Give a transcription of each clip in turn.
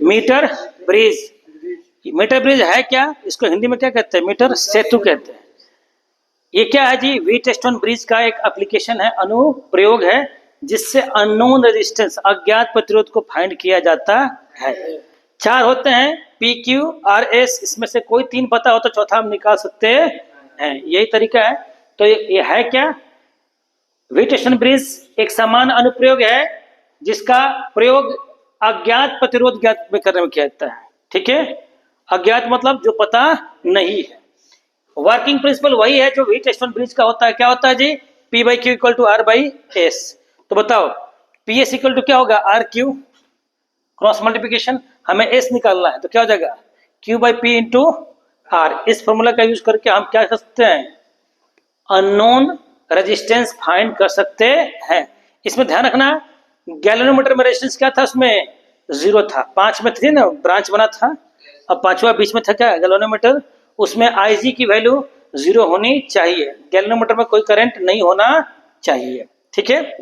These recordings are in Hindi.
Metre bridge. मीटर ब्रिज है क्या, इसको हिंदी में क्या कहते हैं, मीटर सेतु कहते हैं। ये क्या है जी, व्हीटस्टोन ब्रिज का एक एप्लीकेशन है, अनुप्रयोग है, जिससे अननोन रेजिस्टेंस, अज्ञात प्रतिरोध को फाइंड किया जाता है। 4 होते हैं, पी क्यू आर एस, इसमें से कोई 3 पता हो तो चौथा हम निकाल सकते हैं, यही तरीका है। तो ये है क्या, व्हीटस्टोन ब्रिज एक समान अनुप्रयोग है जिसका प्रयोग अज्ञात प्रतिरोध ज्ञात में करने में किया जाता है। ठीक है, अज्ञात मतलब जो पता नहीं है। वर्किंग प्रिंसिपल वही है जो व्हीटस्टोन ब्रिज का होता है। क्या होता है जी, P by Q equal to R by S. तो बताओ पी एस इक्वल टू क्या होगा, आर क्यू, क्रॉस मल्टीप्लिकेशन, हमें एस निकालना है तो क्या हो जाएगा, Q by P into R. इस फॉर्मूला का यूज करके हम क्या कर सकते हैं, अननोन रेजिस्टेंस फाइंड कर सकते हैं। इसमें ध्यान रखना, गैल्वेनोमीटर में रेजिस्टेंस क्या था, उसमें 0 था, 5 में थी ना, ब्रांच बना था, अब 5वां बीच में था क्या, गैल्वेनोमीटर, उसमें Ig की वैल्यू 0 होनी चाहिए, गैल्वेनोमीटर में कोई करंट नहीं होना चाहिए। ठीक है,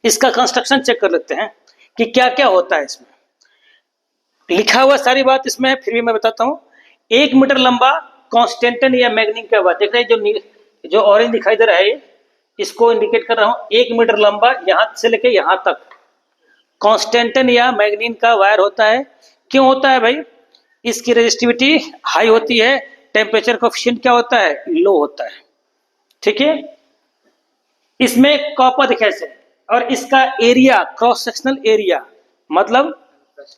इसका कंस्ट्रक्शन चेक कर लेते हैं कि क्या क्या होता है। इसमें लिखा हुआ सारी बात इसमें है, फिर भी मैं बताता हूं। 1 मीटर लंबा कॉन्स्टेंटन या मैग्नीन का बात देख रहे हैं, जो ऑरेंज दिखाई दे रहा है, इसको इंडिकेट कर रहा हूं। 1 मीटर लंबा यहां से लेके यहां तक कॉन्स्टेंटन या मैग्नीन का वायर होता है। क्यों होता है भाई, इसकी रेजिस्टिविटी हाई होती है, टेम्परेचर कोएफिशिएंट क्या होता है, लो होता है। ठीक है, इसमें कॉपर दिखाई से, और इसका एरिया, क्रॉस सेक्शनल एरिया मतलब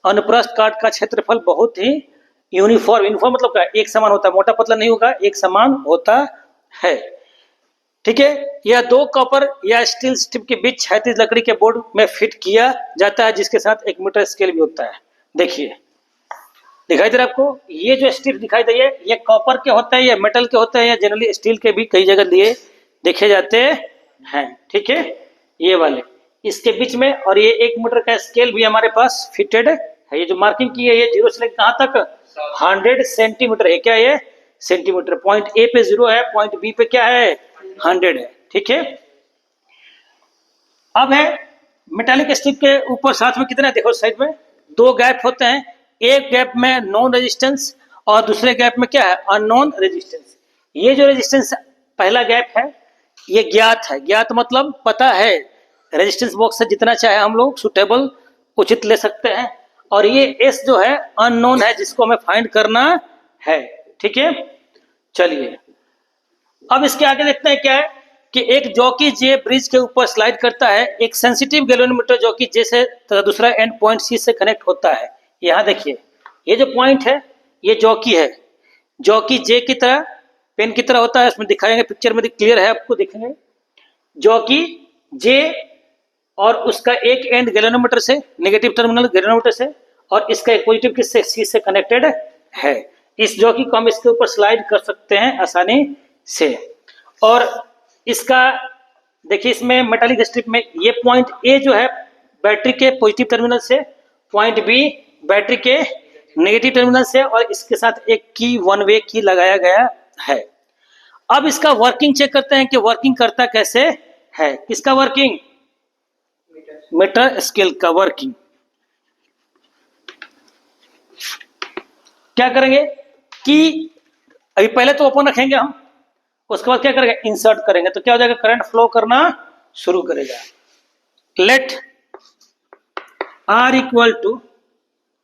अनुप्रस्थ काट का क्षेत्रफल बहुत ही यूनिफॉर्म, यूनिफॉर्म मतलब क्या, एक समान होता है, मोटा पतला नहीं होगा, एक समान होता है। ठीक है, यह 2 कॉपर या स्टील स्ट्रिप के बीच क्षैतिज लकड़ी के बोर्ड में फिट किया जाता है, जिसके साथ 1 मीटर स्केल भी होता है। देखिए दिखाई दे रहा है आपको, ये जो स्ट्रिप दिखाई दे रही है, ये कॉपर के होते हैं, ये मेटल के होते हैं, या जनरली स्टील के भी कई जगह लिए देखे जाते हैं। ठीक है, ये वाले इसके बीच में, और ये 1 मीटर का स्केल भी हमारे पास फिटेड है। ये जो मार्किंग की है, ये 0 से लेकर कहां तक, 100 सेंटीमीटर है। क्या ये सेंटीमीटर, पॉइंट ए पे 0 है, पॉइंट बी पे क्या है, 100 है। ठीक है, अब है मेटालिक स्ट्रिप के ऊपर साथ में कितना, देखो साइड में 2 गैप होते हैं, एक गैप में नॉन रेजिस्टेंस और दूसरे गैप में क्या है, अननोन रेजिस्टेंस। ये जो रेजिस्टेंस पहला गैप है, ये ज्ञात है, ज्ञात मतलब पता है, रेजिस्टेंस बॉक्स से जितना चाहे हम लोग सुटेबल उचित ले सकते हैं, और ये एस जो है अननोन है, जिसको हमें फाइंड करना है। ठीक है, चलिए अब इसके आगे देखते हैं क्या है, कि एक जॉकी जे ब्रिज के ऊपर स्लाइड करता है, एक सेंसिटिव गैल्वेनोमीटर जॉकी जे से तथा दूसरा एंड पॉइंट सी से कनेक्ट होता है। यहां देखिए, ये जो पॉइंट है ये जॉकी है, जॉकी जे की तरह, पेन की तरह होता है, उसमें दिखाएंगे, पिक्चर में क्लियर है आपको, देखेंगे जॉकी जे, और उसका एक एंड गैल्वेनोमीटर से, नेगेटिव टर्मिनल गैल्वेनोमीटर से, और इसका एक पॉजिटिव किससे, सी से कनेक्टेड है। इस जॉकी को हम इसके ऊपर स्लाइड कर सकते हैं आसानी से। और इसका देखिए, इसमें मेटालिक स्ट्रिप में ये पॉइंट ए जो है बैटरी के पॉजिटिव टर्मिनल से, पॉइंट बी बैटरी के नेगेटिव टर्मिनल से, और इसके साथ एक की, 1 वे की लगाया गया है। अब इसका वर्किंग चेक करते हैं कि वर्किंग करता कैसे है। किसका वर्किंग, मीटर स्केल का वर्किंग। क्या करेंगे कि अभी पहले तो ओपन रखेंगे हम, उसके बाद क्या करेंगे, इंसर्ट करेंगे, तो क्या हो जाएगा, करंट फ्लो करना शुरू करेगा। लेट आर इक्वल टू,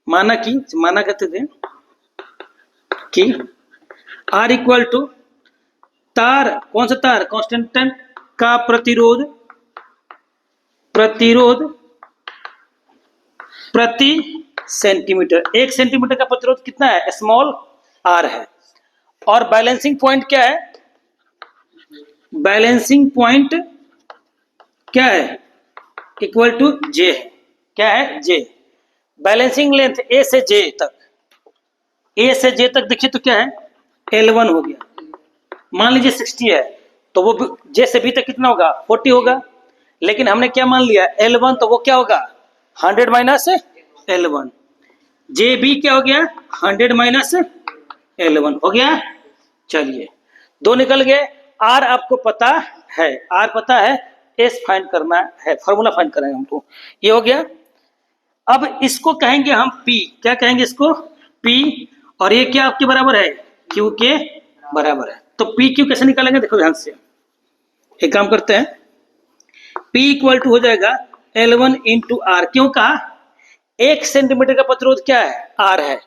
माना कहते थे कि आर इक्वल टू तार, कौन सा तार, कांस्टेंटन का प्रतिरोध प्रति सेंटीमीटर। 1 सेंटीमीटर का प्रतिरोध कितना है, स्मॉल आर है। और बैलेंसिंग पॉइंट क्या है, बैलेंसिंग पॉइंट क्या है, इक्वल टू जे है। क्या है, जे। बैलेंसिंग लेंथ ए से जे तक, ए से जे तक देखिए तो क्या है, L1 हो गया। मान लीजिए 60 है, तो वो जे से बी तक कितना होगा, 40 होगा। लेकिन हमने क्या मान लिया, L1, तो वो क्या होगा, 100 माइनस L1। जे बी क्या हो गया, 100 माइनस L1 हो गया। चलिए 2 निकल गए। आर आपको पता है, आर पता है, एस फाइंड करना है, फॉर्मूला फाइंड करना है हमको। ये हो गया। अब इसको कहेंगे हम P, क्या कहेंगे इसको? P, और ये क्या आपके बराबर है? Q के बराबर है। तो P Q कैसे निकालेंगे? देखो ध्यान से, एक काम करते हैं, P इक्वल टू हो जाएगा L1 इंटू आर। क्यों कहा? 1 सेंटीमीटर का प्रतिरोध क्या है? R है।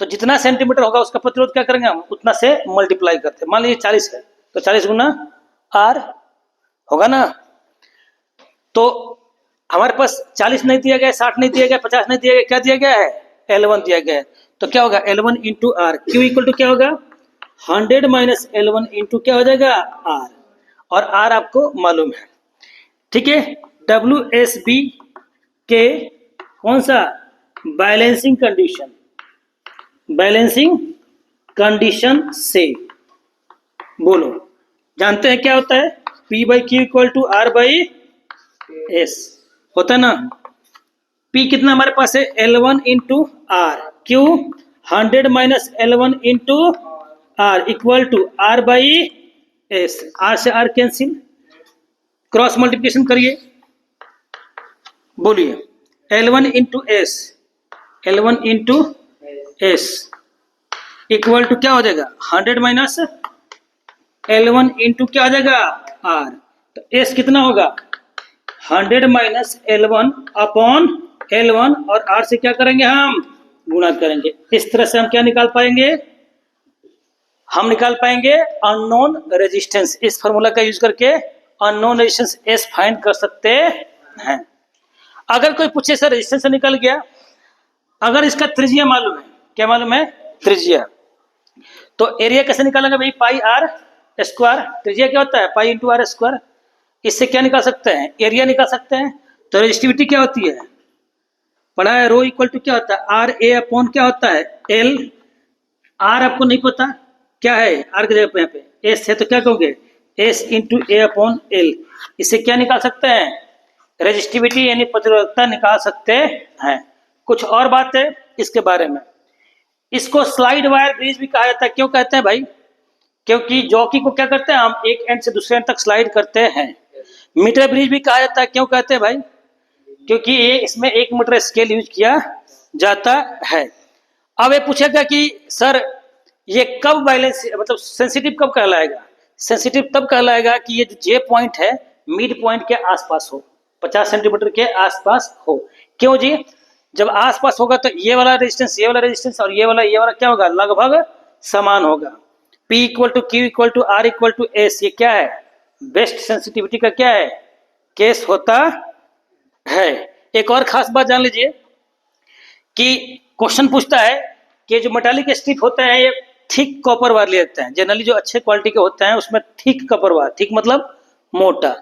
तो जितना सेंटीमीटर होगा उसका प्रतिरोध क्या करेंगे हम? उतना से मल्टीप्लाई करते हैं। मान लीजिए 40 है तो 40 गुना R होगा ना। तो हमारे पास 40 नहीं दिया गया, 60 नहीं दिया गया, 50 नहीं दिया गया, क्या दिया गया है? L1 दिया गया है। तो क्या होगा? L1 into R. Q equal to क्या होगा? 100 माइनस L1 इंटू क्या हो जाएगा? R, और R आपको मालूम है, ठीक है। WSB के कौन सा? बैलेंसिंग कंडीशन, बैलेंसिंग कंडीशन से बोलो, जानते हैं क्या होता है? P by Q equal to R by S होता है ना। P कितना हमारे पास है? L1 into R. Q 100 minus L1 into R equal to R by S. R से आर कैंसिल, क्रॉस मल्टीप्लिकेशन करिए, बोलिए L1 into S, L1 into S equal to क्या हो जाएगा? 100 माइनस L1 इंटू क्या हो जाएगा? आर। तो एस कितना होगा? 100 माइनस L1 अपॉन L1, और R से क्या करेंगे? हम गुणा करेंगे। इस तरह से हम क्या निकाल पाएंगे? हम निकाल पाएंगे अननोन रेजिस्टेंस। इस फॉर्मूला का यूज करके अननोन रेजिस्टेंस S फाइंड कर सकते हैं। अगर कोई पूछे सर रेजिस्टेंस निकल गया, अगर इसका त्रिज्या मालूम है, क्या मालूम है? त्रिज्या, तो एरिया कैसे निकालेंगे भाई? Pi R square. त्रिज्या क्या होता है? Pi into R square. इससे क्या निकाल सकते हैं? एरिया निकाल सकते हैं। तो रेजिस्टिविटी क्या होती है? पढ़ा है, रो इक्वल टू क्या होता है? आर ए अपॉन क्या होता है? एल। आर आपको नहीं पता क्या है? आर की जगह पे यहाँ पे एस है, तो क्या कहोगे? एस इंटू ए अपॉन एल। इससे क्या निकाल सकते हैं? रेजिस्टिविटी यानी प्रतिरोधकता निकाल सकते हैं। कुछ और बात है इसके बारे में, इसको स्लाइड वायर ब्रिज भी कहा जाता है। क्यों कहते हैं भाई? क्योंकि जॉकी को क्या करते हैं हम? एक एंड से दूसरे एंड तक स्लाइड करते हैं। मीटर ब्रिज भी कहा जाता है। क्यों कहते हैं भाई? क्योंकि ये इसमें 1 मीटर स्केल यूज किया जाता है। अब ये पूछेगा कि सर ये कब बैलेंस, मतलब सेंसिटिव कब कहलाएगा? सेंसिटिव तब कहलाएगा कि ये जो जे पॉइंट है मिड पॉइंट के आसपास हो, 50 सेंटीमीटर के आसपास हो। क्यों जी? जब आसपास होगा तो ये वाला रेजिस्टेंस, ये वाला रेजिस्टेंस और ये वाला क्या होगा? लगभग समान होगा। P equal to Q equal to R equal to S, ये क्या है? बेस्ट सेंसिटिविटी का क्या है? केस होता है। एक और खास बात जान लीजिए कि क्वेश्चन पूछता है कि जो मेटालिक स्ट्रिप होते हैं ये थिक कॉपर वायर ले लेते हैं। जनरली जो अच्छे क्वालिटी के होते हैं उसमें थिक कॉपर वायर, थिक मतलब मोटा,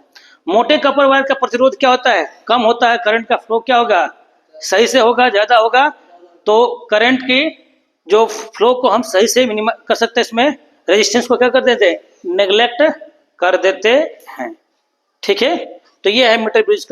मोटे कॉपर वायर का प्रतिरोध क्या होता है? कम होता है। करंट का फ्लो क्या होगा? सही से होगा, ज्यादा होगा। तो करंट की जो फ्लो को हम सही से मिनिमम कर सकते हैं, इसमें रेजिस्टेंस को क्या कर देते हैं? नेग्लेक्ट कर देते हैं। ठीक है, तो ये है मीटर ब्रिज का